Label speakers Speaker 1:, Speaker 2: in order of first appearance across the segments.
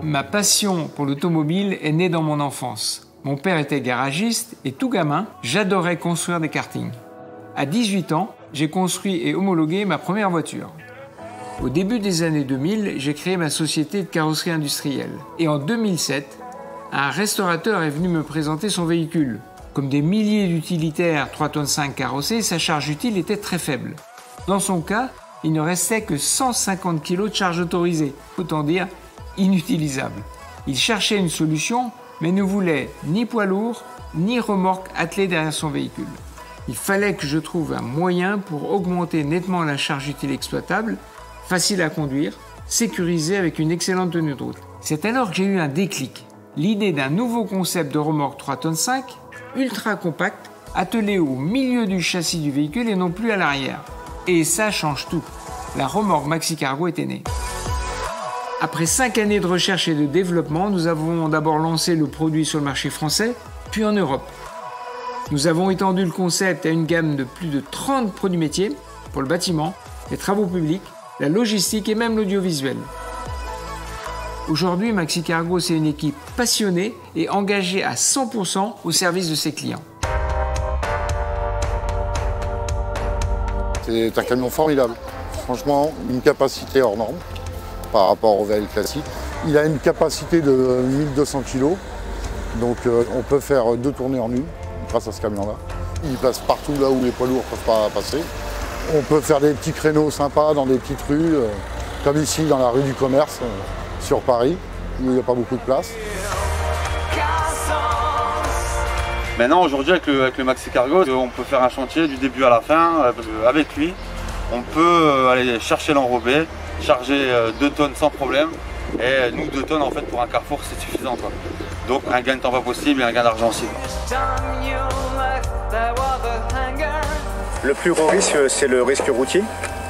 Speaker 1: Ma passion pour l'automobile est née dans mon enfance. Mon père était garagiste et tout gamin, j'adorais construire des kartings. À 18 ans, j'ai construit et homologué ma première voiture. Au début des années 2000, j'ai créé ma société de carrosserie industrielle. Et en 2007, un restaurateur est venu me présenter son véhicule. Comme des milliers d'utilitaires 3,5 tonnes carrossés, sa charge utile était très faible. Dans son cas, il ne restait que 150 kg de charge autorisée, autant dire inutilisable. Il cherchait une solution, mais ne voulait ni poids lourd, ni remorque attelée derrière son véhicule. Il fallait que je trouve un moyen pour augmenter nettement la charge utile exploitable, facile à conduire, sécurisée avec une excellente tenue de route. C'est alors que j'ai eu un déclic. L'idée d'un nouveau concept de remorque 3,5 tonnes, ultra compact, attelé au milieu du châssis du véhicule et non plus à l'arrière. Et ça change tout. La remorque Maxi Cargo était née. Après 5 années de recherche et de développement, nous avons d'abord lancé le produit sur le marché français, puis en Europe. Nous avons étendu le concept à une gamme de plus de 30 produits métiers pour le bâtiment, les travaux publics, la logistique et même l'audiovisuel. Aujourd'hui, Maxi Cargo, c'est une équipe passionnée et engagée à 100% au service de ses clients.
Speaker 2: C'est un camion formidable. Franchement, une capacité hors norme par rapport au VL classique. Il a une capacité de 1200 kg, donc on peut faire 2 tournées en une grâce à ce camion-là. Il passe partout là où les poids lourds ne peuvent pas passer. On peut faire des petits créneaux sympas dans des petites rues, comme ici dans la rue du Commerce, sur Paris, où il n'y a pas beaucoup de place.
Speaker 3: Maintenant, aujourd'hui, avec le Maxi Cargo, on peut faire un chantier du début à la fin. Avec lui, on peut aller chercher l'enrobé, charger 2 tonnes sans problème. Et nous, 2 tonnes, en fait, pour un carrefour, c'est suffisant, quoi. Donc, un gain de temps pas possible et un gain d'argent aussi.
Speaker 4: Le plus gros risque, c'est le risque routier.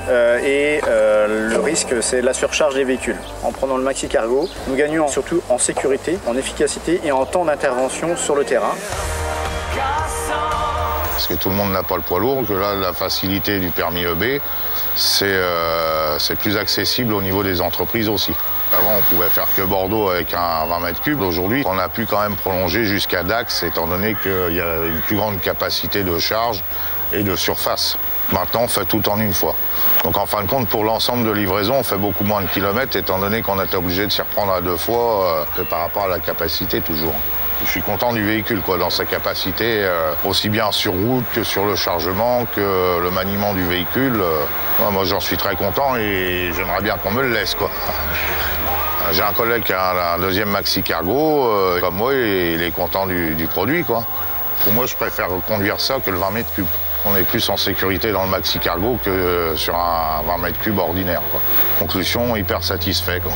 Speaker 4: Le risque, c'est la surcharge des véhicules. En prenant le Maxi Cargo, nous gagnons surtout en sécurité, en efficacité et en temps d'intervention sur le terrain.
Speaker 5: Parce que tout le monde n'a pas le poids lourd, que là, la facilité du permis EB, c'est plus accessible au niveau des entreprises aussi. Avant, on pouvait faire que Bordeaux avec un 20 mètres cubes. Aujourd'hui, on a pu quand même prolonger jusqu'à Dax, étant donné qu'il y a une plus grande capacité de charge et de surface. Maintenant, on fait tout en une fois. Donc, en fin de compte, pour l'ensemble de livraison, on fait beaucoup moins de kilomètres, étant donné qu'on était obligé de s'y reprendre à 2 fois que par rapport à la capacité, toujours. Je suis content du véhicule, quoi, dans sa capacité, aussi bien sur route que sur le chargement, que le maniement du véhicule. Moi, j'en suis très content et j'aimerais bien qu'on me le laisse, quoi. J'ai un collègue qui a un deuxième Maxi Cargo, comme moi, il est content du produit, quoi. Pour moi, je préfère conduire ça que le 20 mètres cubes. On est plus en sécurité dans le Maxi Cargo que sur un 20 mètres cubes ordinaire, quoi. Conclusion, hyper satisfait, quoi.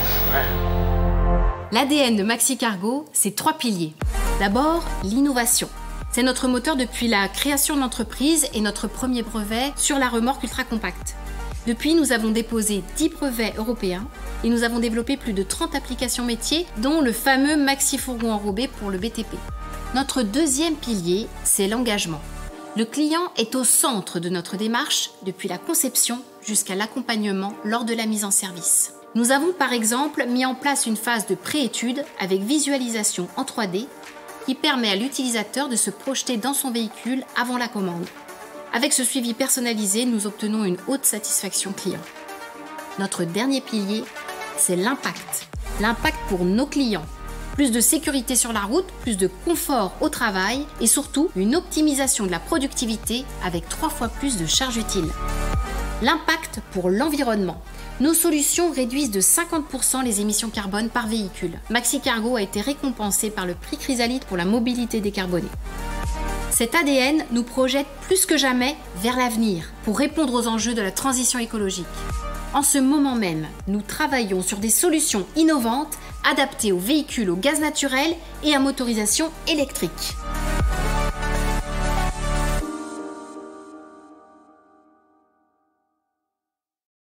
Speaker 6: L'ADN de Maxi Cargo, c'est 3 piliers. D'abord, l'innovation. C'est notre moteur depuis la création de l'entreprise et notre premier brevet sur la remorque ultra compacte. Depuis, nous avons déposé 10 brevets européens et nous avons développé plus de 30 applications métiers, dont le fameux Maxi Fourgon enrobé pour le BTP. Notre deuxième pilier, c'est l'engagement. Le client est au centre de notre démarche, depuis la conception jusqu'à l'accompagnement lors de la mise en service. Nous avons par exemple mis en place une phase de pré-étude avec visualisation en 3D qui permet à l'utilisateur de se projeter dans son véhicule avant la commande. Avec ce suivi personnalisé, nous obtenons une haute satisfaction client. Notre dernier pilier, c'est l'impact. L'impact pour nos clients. Plus de sécurité sur la route, plus de confort au travail et surtout une optimisation de la productivité avec 3 fois plus de charge utile. L'impact pour l'environnement. Nos solutions réduisent de 50% les émissions carbone par véhicule. Maxi Cargo a été récompensé par le prix Chrysalide pour la mobilité décarbonée. Cet ADN nous projette plus que jamais vers l'avenir pour répondre aux enjeux de la transition écologique. En ce moment même, nous travaillons sur des solutions innovantes adaptées aux véhicules au gaz naturel et à motorisation électrique.